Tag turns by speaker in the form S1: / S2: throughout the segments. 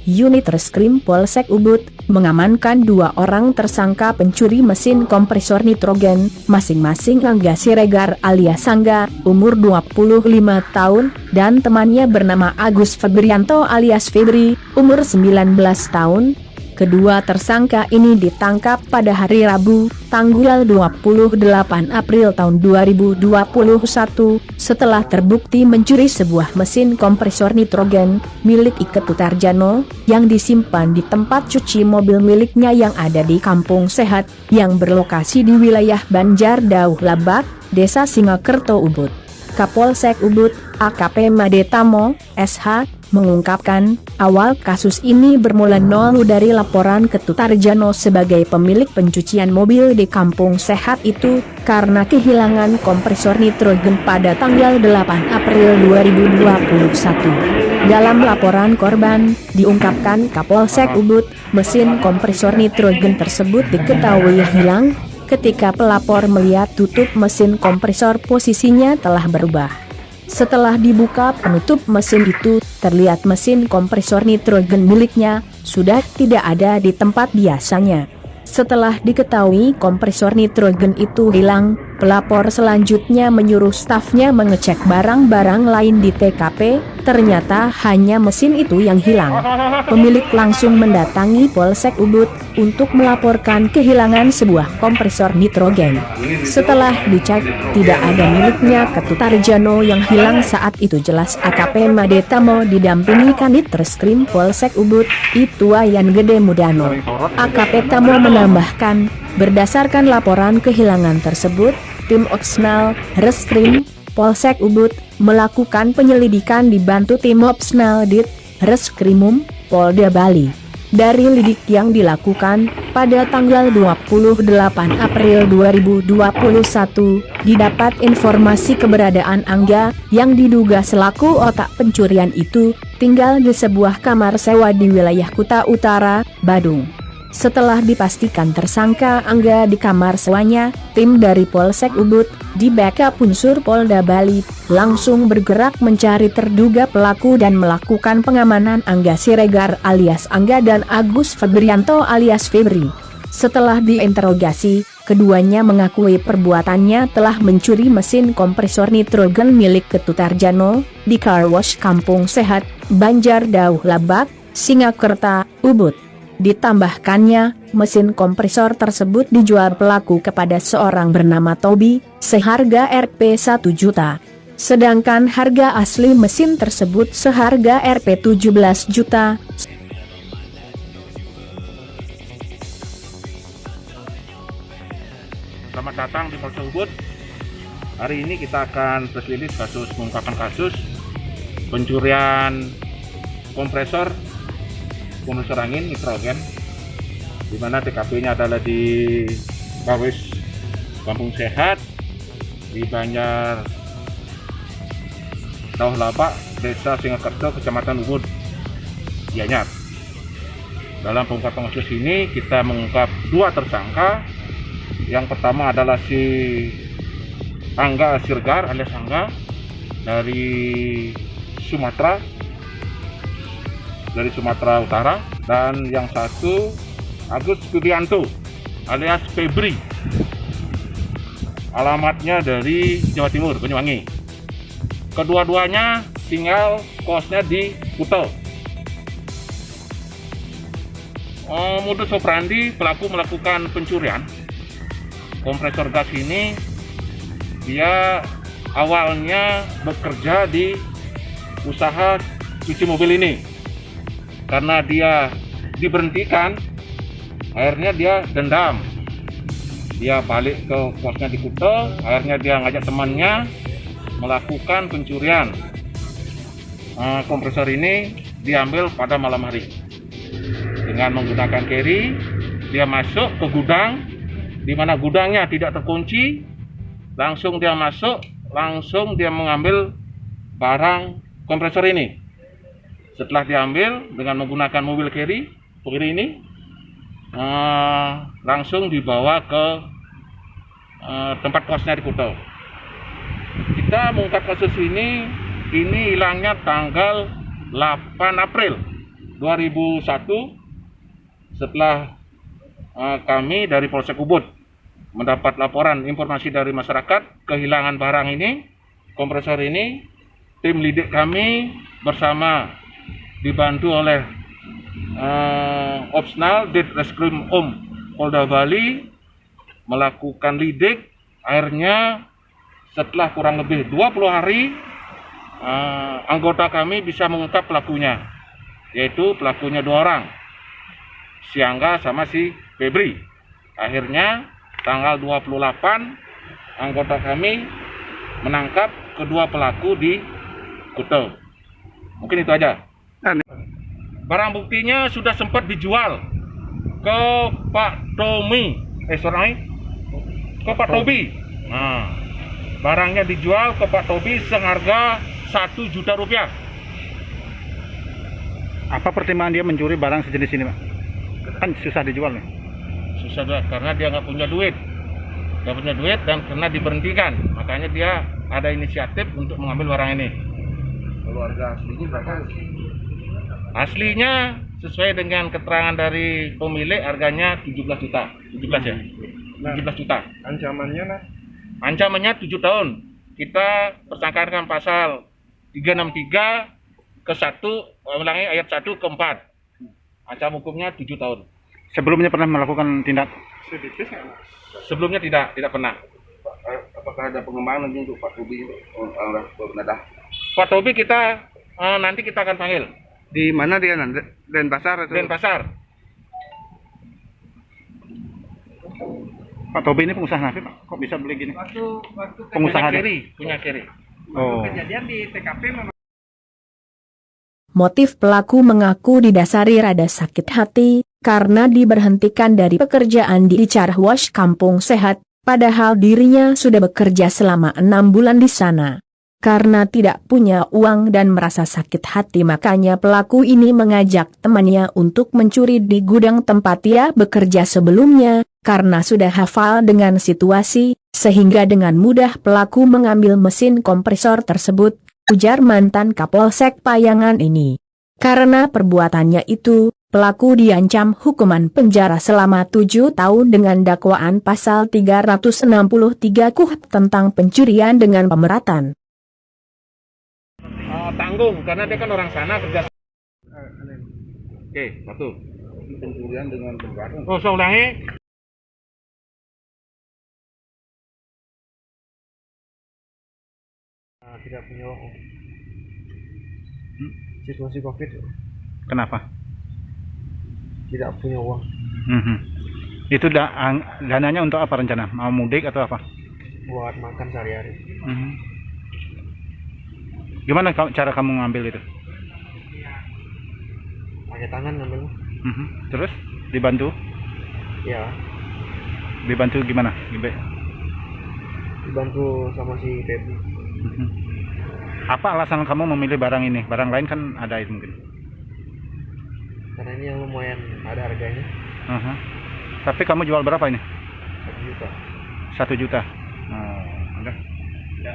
S1: unit Reskrim Polsek Ubud mengamankan 2 orang tersangka pencuri mesin kompresor nitrogen, masing-masing Angga Siregar alias Angga, umur 25 tahun, dan temannya bernama Agus Febrianto alias Febri, umur 19 tahun. Kedua tersangka ini ditangkap pada hari Rabu, tanggal 28 April tahun 2021, setelah terbukti mencuri sebuah mesin kompresor nitrogen milik Ike Tutarjano, yang disimpan di tempat cuci mobil miliknya yang ada di Kampung Sehat, yang berlokasi di wilayah Banjar Dauh Labak, Desa Singakerto Ubud. Kapolsek Ubud, AKP Madetamo, SH, mengungkapkan, awal kasus ini bermula dari laporan ke Tutarjano sebagai pemilik pencucian mobil di Kampung Sehat itu, karena kehilangan kompresor nitrogen pada tanggal 8 April 2021. Dalam laporan korban, diungkapkan Kapolsek Ubud, mesin kompresor nitrogen tersebut diketahui hilang, ketika pelapor melihat tutup mesin kompresor posisinya telah berubah. Setelah dibuka penutup mesin itu, terlihat mesin kompresor nitrogen miliknya sudah tidak ada di tempat biasanya. Setelah diketahui kompresor nitrogen itu hilang, pelapor selanjutnya menyuruh stafnya mengecek barang-barang lain di TKP, ternyata hanya mesin itu yang hilang. Pemilik langsung mendatangi Polsek Ubud untuk melaporkan kehilangan sebuah kompresor nitrogen. Setelah dicek, tidak ada miliknya ke Tutarjano yang hilang saat itu, jelas AKP Madetamo didampingi Kanit Reskrim Polsek Ubud, Ibtu Wayan Gede Mudano. AKP Tamo menambahkan, berdasarkan laporan kehilangan tersebut, tim Opsnal Reskrim Polsek Ubud melakukan penyelidikan dibantu tim Opsnal Dit Reskrimum Polda Bali. Dari lidik yang dilakukan pada tanggal 28 April 2021, didapat informasi keberadaan Angga yang diduga selaku otak pencurian itu tinggal di sebuah kamar sewa di wilayah Kuta Utara, Badung. Setelah dipastikan tersangka Angga di kamar sewanya, tim dari Polsek Ubud, di backup unsur Polda Bali, langsung bergerak mencari terduga pelaku dan melakukan pengamanan Angga Siregar alias Angga dan Agus Febrianto alias Febri. Setelah diinterogasi, keduanya mengakui perbuatannya telah mencuri mesin kompresor nitrogen milik Tutarjano di Car Wash Kampung Sehat, Banjar Dauh Labak, Singakerta, Ubud. Ditambahkannya, mesin kompresor tersebut dijual pelaku kepada seorang bernama Tobi, seharga Rp 1 juta. Sedangkan harga asli mesin tersebut seharga Rp 17 juta.
S2: Selamat datang di Polsek Ubud. Hari ini kita akan press release mengungkapkan kasus pencurian kompresor angin nitrogen, di mana TKP-nya adalah di Kawis Kampung Sehat di Banjar Dauh Labak, Desa Singakerto, Kecamatan Ubud, Gianyar. Dalam pengungkapan kasus ini kita mengungkap 2 tersangka. Yang pertama adalah si Angga Siregar alias Angga dari Sumatera Utara, dan yang satu Agus Febrianto alias Febri, alamatnya dari Jawa Timur, Banyuwangi. Kedua-duanya tinggal kosnya di Kuto. Modus operandi pelaku melakukan pencurian kompresor gas ini, dia awalnya bekerja di usaha cuci mobil ini. Karena dia diberhentikan, akhirnya dia dendam. Dia balik ke kosnya di Kuto, akhirnya dia ngajak temannya melakukan pencurian. Kompresor ini diambil pada malam hari. Dengan menggunakan carry, dia masuk ke gudang, di mana gudangnya tidak terkunci. Langsung dia masuk, langsung dia mengambil barang kompresor ini. Setelah diambil dengan menggunakan mobil carry ini, langsung dibawa ke tempat kosnya di Kuto. Kita mengungkap kasus ini hilangnya tanggal 8 April 2001 setelah kami dari Polsek Ubud mendapat laporan informasi dari masyarakat kehilangan barang ini, kompresor ini, tim lidik kami bersama dibantu oleh Opsnal Ditreskrim Polda Bali melakukan lidik. Akhirnya setelah kurang lebih 20 hari anggota kami bisa mengungkap pelakunya, yaitu pelakunya 2 orang, si Angga sama si Febri. Akhirnya tanggal 28 anggota kami menangkap kedua pelaku di Kute. Mungkin itu aja. Barang buktinya sudah sempat dijual ke Pak Tommy, ke Pak Tobi. Nah, barangnya dijual ke Pak Tobi seharga 1 juta rupiah.
S3: Apa pertimbangan dia mencuri barang sejenis ini, Pak? Kan susah dijual nih.
S2: Susah karena dia nggak punya duit. Nggak punya duit dan karena diberhentikan. Makanya dia ada inisiatif untuk mengambil barang ini.
S4: Kalau harga aslinya berapa?
S2: Aslinya sesuai dengan keterangan dari pemilik harganya 17 juta. 17 ya? 17 juta.
S4: Ancamannya nah?
S2: Ancamannya 7 tahun. Kita persangkakan pasal 363 ke 1, ulangi ayat 1 ke 4. Ancam hukumnya 7 tahun.
S3: Sebelumnya pernah melakukan tindak?
S2: Sebelumnya tidak pernah.
S4: Apakah ada pengembangan nanti untuk Pak Tobi?
S2: Pak Tobi kita nanti kita akan panggil.
S4: Di mana dia nanti? Denpasar atau?
S2: Denpasar.
S3: Pak Tobi ini pengusaha nasi, Pak? Kok bisa beli gini? Pengusaha
S2: punya kiri.
S3: Oh.
S4: Kejadian di TKP memang.
S1: Motif pelaku mengaku didasari rada sakit hati, karena diberhentikan dari pekerjaan di Carwash Kampung Sehat, padahal dirinya sudah bekerja selama 6 bulan di sana. Karena tidak punya uang dan merasa sakit hati, makanya pelaku ini mengajak temannya untuk mencuri di gudang tempat ia bekerja sebelumnya, karena sudah hafal dengan situasi, sehingga dengan mudah pelaku mengambil mesin kompresor tersebut, ujar mantan Kapolsek Payangan ini. Karena perbuatannya itu, pelaku diancam hukuman penjara selama 7 tahun dengan dakwaan pasal 363 KUHP tentang pencurian dengan pemberatan.
S2: Tanggung, karena dia kan orang sana kerja. Oke, 1.
S4: Pencurian dengan pemberatan.
S2: Oh, saya ulangi.
S4: Tidak punya uang. Situasi COVID.
S3: Kenapa?
S4: Tidak punya uang.
S3: Itu dananya untuk apa rencana? Mau mudik atau apa?
S4: Buat makan sehari-hari.
S3: Gimana cara kamu ngambil itu?
S4: Pakai tangan ngambil.
S3: Terus dibantu?
S4: Ya.
S3: Dibantu gimana?
S4: Dibantu sama si Febri.
S3: Apa alasan kamu memilih barang ini? Barang lain kan ada itu mungkin.
S4: Karena ini yang lumayan ada harganya.
S3: Tapi kamu jual berapa ini?
S4: 1 juta.
S3: 1 juta. Udah. Ya.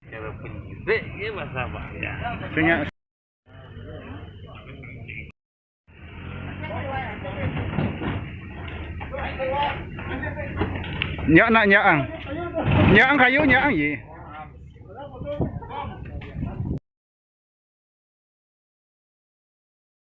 S2: Cara penyidik ya bahasa apa ya?
S3: Nyaang kayu nyaang ye.